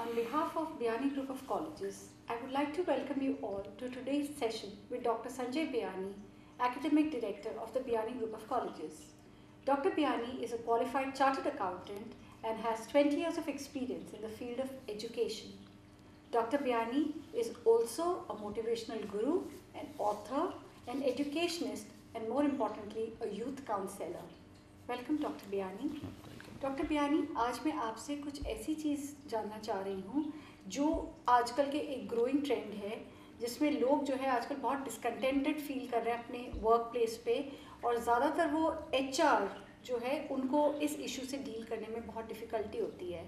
On behalf of Biyani Group of Colleges, I would like to welcome you all to today's session with Dr. Sanjay Biyani, Academic Director of the Biyani Group of Colleges. Dr. Biyani is a qualified chartered accountant and has 20 years of experience in the field of education. Dr. Biyani is also a motivational guru, an author, an educationist, and more importantly, a youth counselor. Welcome, Dr. Biyani. Doctor Biyani, आज मैं आपसे कुछ ऐसी चीज़ जानना चाह रही हूँ जो आजकल के एक ग्रोइंग ट्रेंड है, जिसमें लोग जो है आजकल बहुत डिसकंटेंटेड फील कर रहे हैं अपने वर्क प्लेस पे, और ज़्यादातर वो एचआर जो है उनको इस इशू से डील करने में बहुत डिफ़िकल्टी होती है।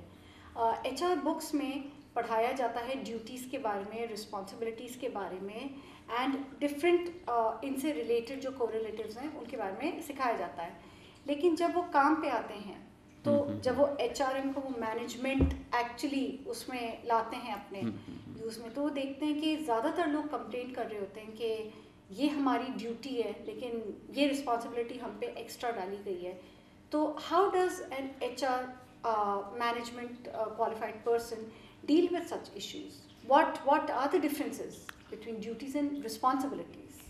एचआर बुक्स में पढ़ाया जाता है ड्यूटीज़ के बारे में, रिस्पॉन्सिबिलिटीज़ के बारे में, एंड डिफरेंट इनसे रिलेटेड जो कोरिलेटिव्स हैं उनके बारे में सिखाया जाता है। लेकिन जब वो काम पे आते हैं तो जब वो एचआरएम को वो मैनेजमेंट एक्चुअली उसमें लाते हैं अपने यूज़ में, तो वो देखते हैं कि ज़्यादातर लोग कंप्लेंट कर रहे होते हैं कि ये हमारी ड्यूटी है लेकिन ये रिस्पॉन्सिबिलिटी हम पे एक्स्ट्रा डाली गई है। तो how does an HR management qualified person deal with such issues? What are the differences between duties and responsibilities?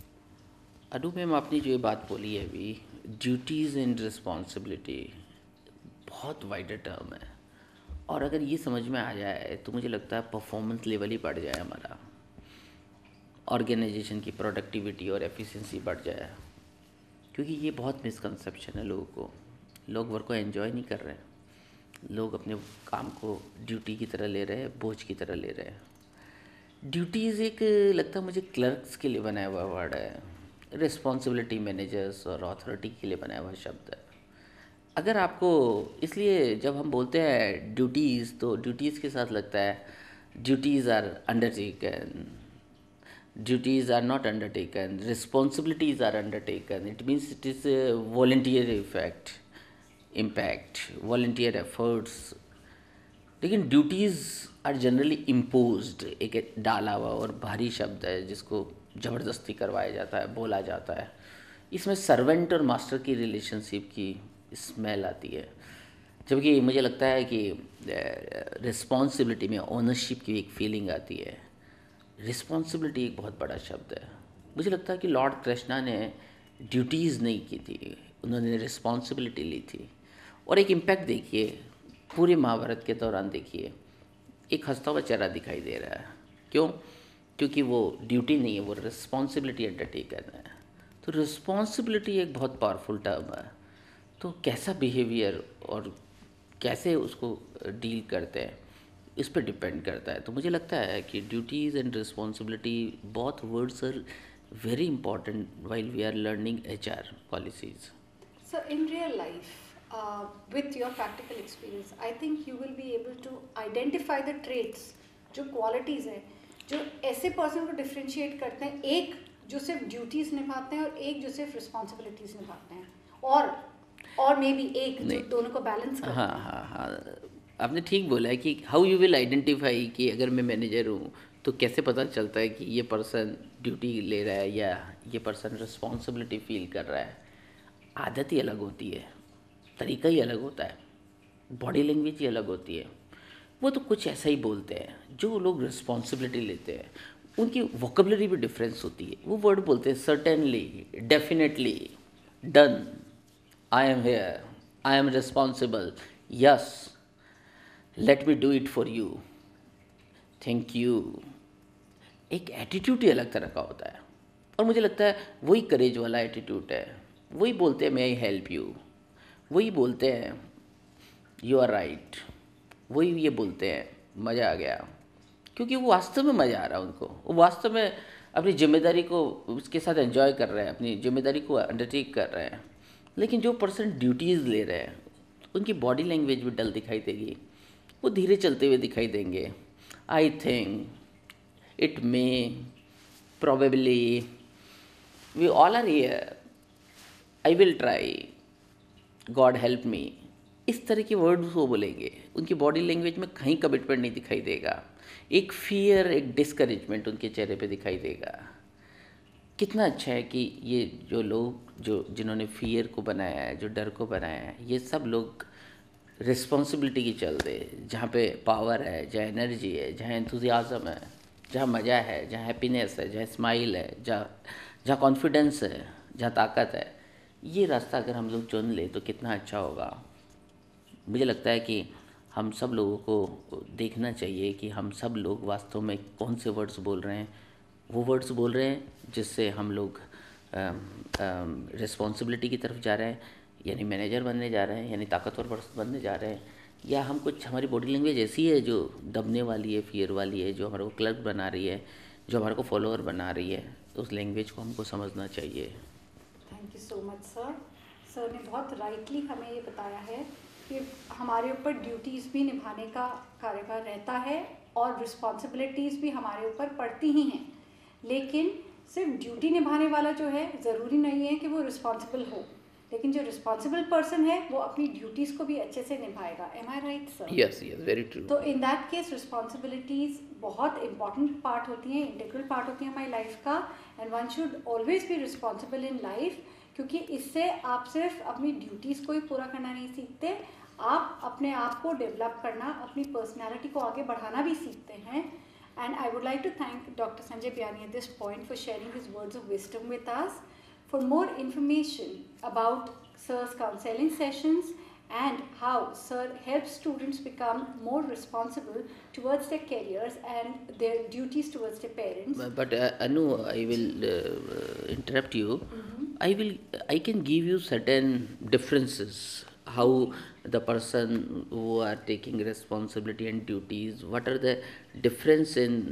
Anu ma'am, आपने जो ये बात बोली है अभी, ड्यूटीज़ एंड रिस्पॉन्सिबिलिटी बहुत वाइडर टर्म है, और अगर ये समझ में आ जाए तो मुझे लगता है परफॉर्मेंस लेवल ही बढ़ जाए, हमारा ऑर्गेनाइजेशन की प्रोडक्टिविटी और एफिशिएंसी बढ़ जाए। क्योंकि ये बहुत मिसकंसेप्शन है लोगों को, लोग वर्क को एंजॉय नहीं कर रहे हैं, लोग अपने काम को ड्यूटी की तरह ले रहे हैं, बोझ की तरह ले रहे हैं। ड्यूटीज़ एक लगता है मुझे क्लर्क्स के लिए बनाया हुआ वर्ड है, रिस्पॉन्सिबिलिटी मैनेजर्स और अथॉरिटी के लिए बनाया हुआ शब्द है। अगर आपको, इसलिए जब हम बोलते हैं ड्यूटीज़ तो ड्यूटीज़ के साथ लगता है duties are undertaken, duties are not undertaken, responsibilities are undertaken. It means it is volunteer impact, volunteer efforts. लेकिन ड्यूटीज़ आर जनरली इम्पोज्ड, एक डाला हुआ और भारी शब्द है जिसको ज़बरदस्ती करवाया जाता है, बोला जाता है। इसमें सर्वेंट और मास्टर की रिलेशनशिप की स्मेल आती है, जबकि मुझे लगता है कि रिस्पॉन्सिबिलिटी में ओनरशिप की एक फीलिंग आती है। रिस्पॉन्सिबिलिटी एक बहुत बड़ा शब्द है। मुझे लगता है कि लॉर्ड कृष्णा ने ड्यूटीज़ नहीं की थी, उन्होंने रिस्पॉन्सिबिलिटी ली थी। और एक इम्पैक्ट देखिए, पूरे महाभारत के दौरान देखिए, एक हंसता हुआ चेहरा दिखाई दे रहा है। क्यों? क्योंकि वो ड्यूटी नहीं है, वो रिस्पॉन्सिबिलिटी अंडरटेक करना है। तो रिस्पॉन्सिबिलिटी एक बहुत पावरफुल टर्म है। तो कैसा बिहेवियर और कैसे उसको डील करते हैं, इस पर डिपेंड करता है। तो मुझे लगता है कि duties and responsibility, both words are very important while we are learning HR policies. So in real life, with your practical experience, I think you will be able to identify the traits, जो qualities हैं, जो ऐसे person को differentiate करते हैं, एक जो सिर्फ ड्यूटीज़ निभाते हैं और एक जो सिर्फ रिस्पॉन्सिबिलिटीज़ निभाते हैं, और मे बी एक जो दोनों को बैलेंस करते हैं। हाँ, आपने ठीक बोला है कि हाउ यू विल आइडेंटिफाई, कि अगर मैं मैनेजर हूँ तो कैसे पता चलता है कि ये पर्सन ड्यूटी ले रहा है या ये पर्सन रिस्पॉन्सिबिलिटी फील कर रहा है। आदत ही अलग होती है, तरीका ही अलग होता है, बॉडी लैंग्वेज ही अलग होती है। वो तो कुछ ऐसा ही बोलते हैं, जो लोग रिस्पॉन्सिबिलिटी लेते हैं उनकी वोकेबलरी भी डिफरेंस होती है। वो वर्ड बोलते हैं certainly, definitely, done, I am here, I am responsible, yes, let me do it for you, thank you। एक एटीट्यूड ही अलग तरह का होता है, और मुझे लगता है वही करेज वाला एटीट्यूड है। वही बोलते हैं मे आई हेल्प यू, वही बोलते हैं यू आर राइट, वही ये बोलते हैं मज़ा आ गया, क्योंकि वो वास्तव में मज़ा आ रहा है उनको। वो वास्तव में अपनी जिम्मेदारी को उसके साथ एंजॉय कर रहे हैं, अपनी जिम्मेदारी को अंडरटेक कर रहे हैं। लेकिन जो पर्सन ड्यूटीज़ ले रहे हैं उनकी बॉडी लैंग्वेज भी डल दिखाई देगी, वो धीरे चलते हुए दिखाई देंगे। I think, it may, probably, we all are here, I will try, God help me, इस तरह के वर्ड्स वो बोलेंगे। उनकी बॉडी लैंग्वेज में कहीं कमिटमेंट नहीं दिखाई देगा, एक फियर, एक डिस्करेजमेंट उनके चेहरे पे दिखाई देगा। कितना अच्छा है कि ये जो लोग, जो जिन्होंने फियर को बनाया है, जो डर को बनाया है, ये सब लोग रिस्पॉन्सिबिलिटी की चलते, जहाँ पे पावर है, जहाँ एनर्जी है, जहाँ एंथुजियाज़म है, जहाँ मज़ा है, जहाँ हैप्पीनेस है, जहाँ स्माइल है, जहाँ जहाँ कॉन्फिडेंस है, जहाँ ताकत है, ये रास्ता अगर हम लोग चुन ले तो कितना अच्छा होगा। मुझे लगता है कि हम सब लोगों को देखना चाहिए कि हम सब लोग वास्तव में कौन से वर्ड्स बोल रहे हैं। वो वर्ड्स बोल रहे हैं जिससे हम लोग रिस्पॉन्सिबिलिटी की तरफ जा रहे हैं, यानी मैनेजर बनने जा रहे हैं, यानी ताकतवर पर्सन बनने जा रहे हैं, या हम कुछ हमारी बॉडी लैंग्वेज ऐसी है जो दबने वाली है, फियर वाली है, जो हमारे को क्लर्क बना रही है, जो हमारे को फॉलोअर बना रही है। तो उस लैंग्वेज को हमको समझना चाहिए। Thank you so much sir. Sir ने बहुत राइटली हमें ये बताया है कि हमारे ऊपर ड्यूटीज़ भी निभाने का कार्यभार रहता है और रिस्पॉन्सिबिलिटीज़ भी हमारे ऊपर पड़ती ही हैं, लेकिन सिर्फ ड्यूटी निभाने वाला जो है ज़रूरी नहीं है कि वो रिस्पॉन्सिबल हो, लेकिन जो रिस्पॉन्सिबल पर्सन है वो अपनी ड्यूटीज़ को भी अच्छे से निभाएगा। Am I right sir? Yes yes, very true. तो इन दैट केस रिस्पॉन्सिबिलिटीज़ बहुत इंपॉर्टेंट पार्ट होती हैं, इंटीग्रल पार्ट होती हैं हमारी लाइफ का, and one should always be responsible in life, क्योंकि इससे आप सिर्फ अपनी ड्यूटीज़ को ही पूरा करना नहीं सीखते, आप अपने आप को डेवलप करना, अपनी पर्सनैलिटी को आगे बढ़ाना भी सीखते हैं। And I would like to thank doctor Sanjay Biyani at this point for sharing his words of wisdom with us. For more information about Sir's counseling sessions and how Sir helps students become more responsible towards their careers and their duties towards their parents. But Anu, I will interrupt you. I can give you certain differences. How the person who are taking responsibility and duties, what are the difference in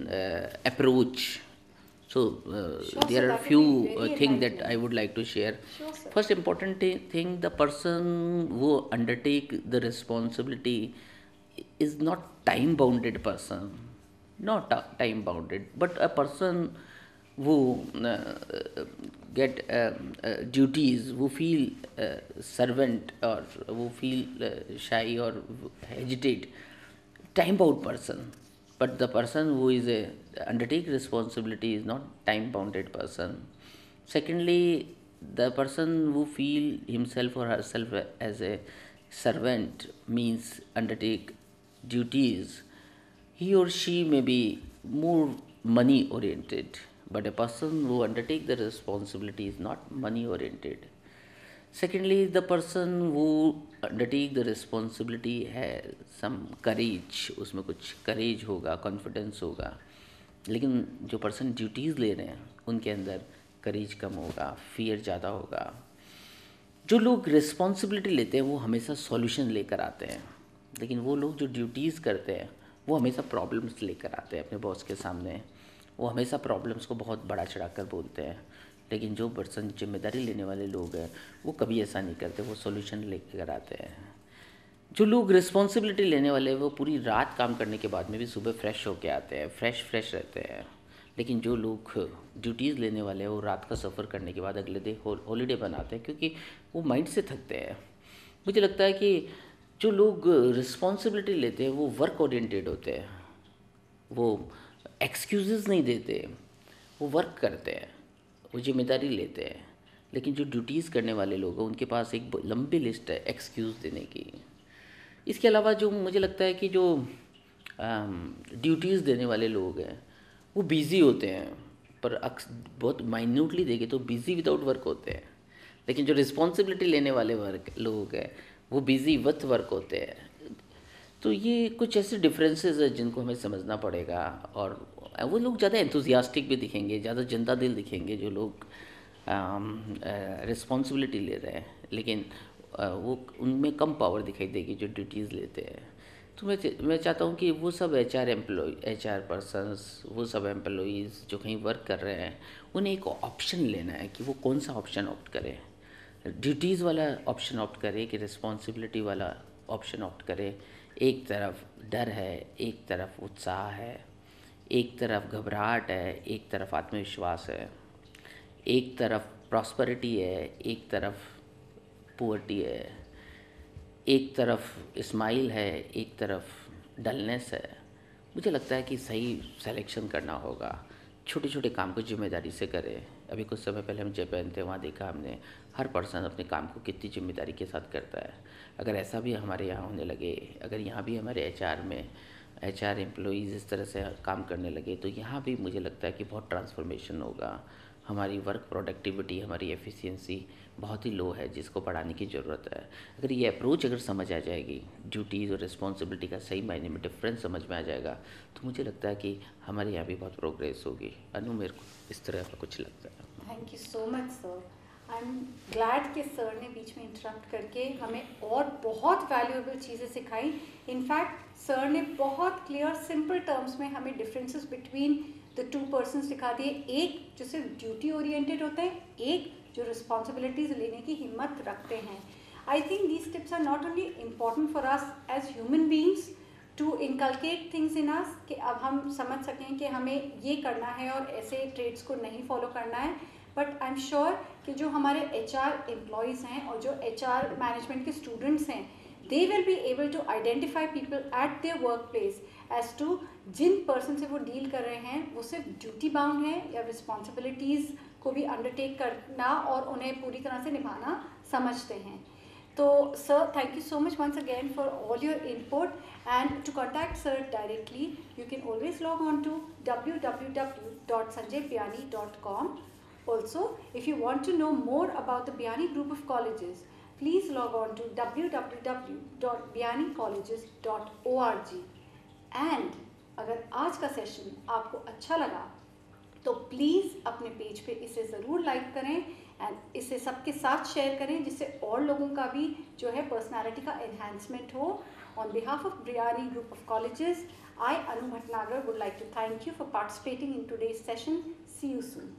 approach? So Sure, there sir, are that few would be very things that enlightening. I would like to share. Sure, sir. First important thing, the person who undertake the responsibility is not time bounded person, not time bounded, but a person who get duties, who feel servant, or who feel shy or hesitate, time bound person. But the person who is a undertake responsibility is not time bounded person. Secondly, the person who feel himself or herself as a servant, means undertake duties, he or she may be more money oriented, but a person who undertake the responsibility is not money oriented. Secondly, the person who undertake the responsibility has some courage, उसमें कुछ courage होगा, confidence होगा, लेकिन जो person duties ले रहे हैं उनके अंदर courage कम होगा, fear ज़्यादा होगा। जो लोग responsibility लेते हैं वो हमेशा solution लेकर आते हैं, लेकिन वो लोग जो duties करते हैं वो हमेशा problems लेकर आते हैं अपने बॉस के सामने, वो हमेशा problems को बहुत बड़ा चढ़ाकर बोलते हैं। लेकिन जो पर्सन जिम्मेदारी लेने वाले लोग हैं वो कभी ऐसा नहीं करते, वो सॉल्यूशन लेकर आते हैं। जो लोग रिस्पॉन्सिबिलिटी लेने वाले हैं वो पूरी रात काम करने के बाद में भी सुबह फ्रेश होके आते हैं, फ्रेश रहते हैं। लेकिन जो लोग ड्यूटीज़ लेने वाले हैं वो रात का सफ़र करने के बाद अगले दिन हॉलीडे बनाते हैं, क्योंकि वो माइंड से थकते हैं। मुझे लगता है कि जो लोग रिस्पॉन्सिबिलिटी लेते हैं वो वर्क ओरिएंटेड होते हैं, वो एक्सक्यूज़ नहीं देते, वो वर्क करते हैं, वो जिम्मेदारी लेते हैं। लेकिन जो ड्यूटीज़ करने वाले लोग हैं उनके पास एक लंबी लिस्ट है एक्सक्यूज़ देने की। इसके अलावा जो मुझे लगता है कि जो ड्यूटीज़ देने वाले लोग हैं वो बिज़ी होते हैं, पर बहुत माइन्यूटली देखें तो बिज़ी विदाउट वर्क होते हैं। लेकिन जो रिस्पॉन्सिबिलिटी लेने वाले लोग हैं वो बिज़ी विथ वर्क होते हैं। तो ये कुछ ऐसे डिफरेंसेस हैं जिनको हमें समझना पड़ेगा। और वो लोग ज़्यादा एंथुजियास्टिक भी दिखेंगे, ज़्यादा जिंदा दिल दिखेंगे जो लोग रिस्पॉन्सिबिलिटी ले रहे हैं, लेकिन वो उनमें कम पावर दिखाई देगी जो ड्यूटीज़ लेते हैं। तो मैं चाहता हूँ कि वो सब HR पर्सन्स, वो सब एम्प्लॉइज़ जो कहीं वर्क कर रहे हैं उन्हें एक ऑप्शन लेना है कि वो कौन सा ऑप्शन ऑप्ट करें। ड्यूटीज़ वाला ऑप्शन ऑप्ट करें कि रिस्पॉन्सिबिलिटी वाला ऑप्शन ऑप्ट करें। एक तरफ डर है, एक तरफ उत्साह है, एक तरफ घबराहट है, एक तरफ आत्मविश्वास है, एक तरफ प्रॉस्पेरिटी है, एक तरफ पुअर्टी है, एक तरफ स्माइल है, एक तरफ डलनेस है। मुझे लगता है कि सही सिलेक्शन करना होगा, छोटे छोटे काम को जिम्मेदारी से करें, अभी कुछ समय पहले हम जापान थे, वहाँ देखा हमने हर पर्सन अपने काम को कितनी जिम्मेदारी के साथ करता है। अगर ऐसा भी हमारे यहाँ होने लगे, अगर यहाँ भी हमारे एचआर एम्प्लॉइज़ इस तरह से काम करने लगे, तो यहाँ भी मुझे लगता है कि बहुत ट्रांसफॉर्मेशन होगा। हमारी वर्क प्रोडक्टिविटी, हमारी एफिशिएंसी बहुत ही लो है, जिसको बढ़ाने की ज़रूरत है। अगर ये अप्रोच अगर समझ आ जाएगी, ड्यूटीज़ और रिस्पॉन्सिबिलिटी का सही मायने में डिफरेंस समझ में आ जाएगा, तो मुझे लगता है कि हमारे यहाँ भी बहुत प्रोग्रेस होगी। अनु, मेरे को इस तरह का कुछ लगता है। Thank you so much sir. I am glad कि सर ने बीच में इंटरप्ट करके हमें और बहुत वैल्यूएबल चीज़ें सिखाई। इनफैक्ट सर ने बहुत क्लियर सिंपल टर्म्स में हमें differences between the two persons दिखा दिए। एक जो सिर्फ ड्यूटी ओरिएंटेड होते हैं, एक जो रिस्पॉन्सिबिलिटीज़ लेने की हिम्मत रखते हैं। I think these tips are not only important for us as human beings to inculcate things in us, कि अब हम समझ सकें कि हमें ये करना है और ऐसे ट्रेड्स को नहीं फॉलो करना है। बट आई एम श्योर कि जो हमारे HR एम्प्लॉयज़ हैं और जो HR मैनेजमेंट के स्टूडेंट्स हैं, they will be able to identify people at their work place as to जिन पर्सन से वो डील कर रहे हैं वो सिर्फ ड्यूटी बाउंड है या रिस्पॉन्सिबिलिटीज़ को भी अंडरटेक करना और उन्हें पूरी तरह से निभाना समझते हैं। So, sir, thank you so much once again for all your input. And to contact sir directly, you can always log on to www.sanjaypiyani.com. Also, if you want to know more about the Biyani Group of Colleges, please log on to www.biyanicolleges.org. And अगर आज का session आपको अच्छा लगा तो please अपने page पे इसे ज़रूर लाइक करें एंड इसे सबके साथ शेयर करें, जिससे और लोगों का भी जो है पर्सनालिटी का एनहांसमेंट हो। On behalf of Biyani group of colleges, I Anu Bhatnagar would like to thank you for participating in today's session. See you soon.